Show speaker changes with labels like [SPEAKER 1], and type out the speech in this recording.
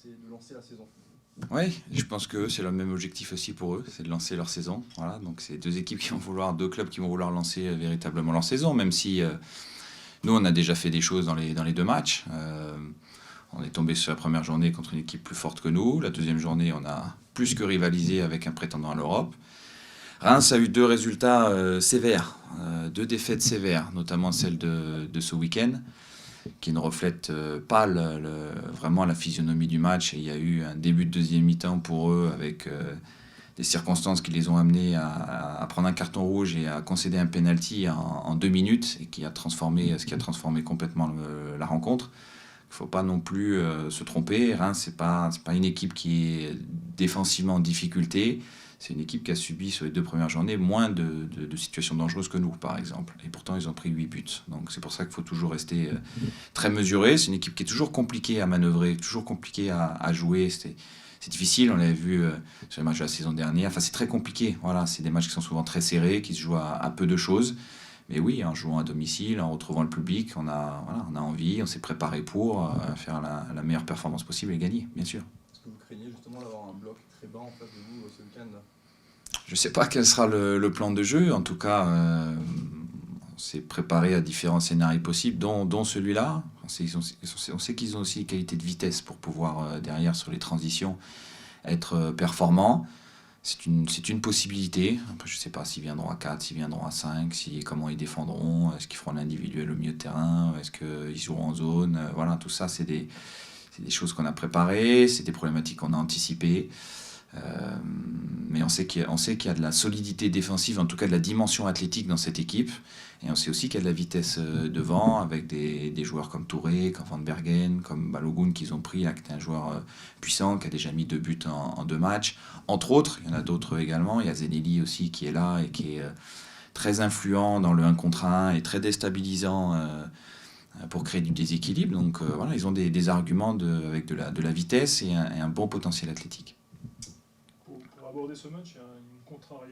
[SPEAKER 1] de lancer la saison.
[SPEAKER 2] Oui, je pense que c'est le même objectif aussi pour eux, c'est de lancer leur saison. Voilà, donc c'est deux clubs qui vont vouloir lancer véritablement leur saison, même si nous on a déjà fait des choses dans les deux matchs. On est tombé sur la première journée contre une équipe plus forte que nous. La deuxième journée, on a plus que rivalisé avec un prétendant à l'Europe. Reims a eu deux résultats sévères, deux défaites sévères, notamment celle de ce week-end, qui ne reflète pas vraiment la physionomie du match. Et il y a eu un début de deuxième mi-temps pour eux avec des circonstances qui les ont amenés à prendre un carton rouge et à concéder un penalty en 2 minutes, et qui a transformé complètement la rencontre. Il ne faut pas non plus se tromper. Reims, ce n'est pas une équipe qui est défensivement en difficulté. C'est une équipe qui a subi sur les 2 premières journées moins de situations dangereuses que nous, par exemple. Et pourtant, ils ont pris 8 buts. Donc c'est pour ça qu'il faut toujours rester très mesuré. C'est une équipe qui est toujours compliquée à manœuvrer, toujours compliquée à jouer. C'est difficile, on l'avait vu sur les matchs de la saison dernière. Enfin, c'est très compliqué. Voilà, c'est des matchs qui sont souvent très serrés, qui se jouent à peu de choses. Mais oui, en jouant à domicile, en retrouvant le public, on a envie, on s'est préparé pour faire la meilleure performance possible et gagner, bien sûr.
[SPEAKER 1] Est-ce que vous craignez justement d'avoir un bloc très bas en face de vous ce week-end?
[SPEAKER 2] Je ne sais pas quel sera le plan de jeu. En tout cas, on s'est préparé à différents scénarios possibles, dont celui-là. On sait qu'ils ont aussi des qualités de vitesse pour pouvoir, derrière, sur les transitions, être performants. C'est une possibilité. Après, je ne sais pas s'ils viendront à 4, s'ils viendront à 5, comment ils défendront, est-ce qu'ils feront l'individuel au milieu de terrain, est-ce qu'ils joueront en zone. Voilà, tout ça, c'est des choses qu'on a préparées, c'est des problématiques qu'on a anticipées. Mais on sait qu'il y a de la solidité défensive, en tout cas de la dimension athlétique dans cette équipe. Et on sait aussi qu'il y a de la vitesse devant, avec des joueurs comme Touré, comme Van Bergen, comme Balogun qu'ils ont pris, là, qui est un joueur puissant, qui a déjà mis 2 buts en 2 matchs. Entre autres, il y en a d'autres également. Il y a Zenelli aussi qui est là et qui est très influent dans le 1 contre 1 et très déstabilisant pour créer du déséquilibre. Donc voilà, ils ont des arguments avec de la vitesse et un bon potentiel athlétique.
[SPEAKER 3] Pour aborder ce match, il y a une contrariété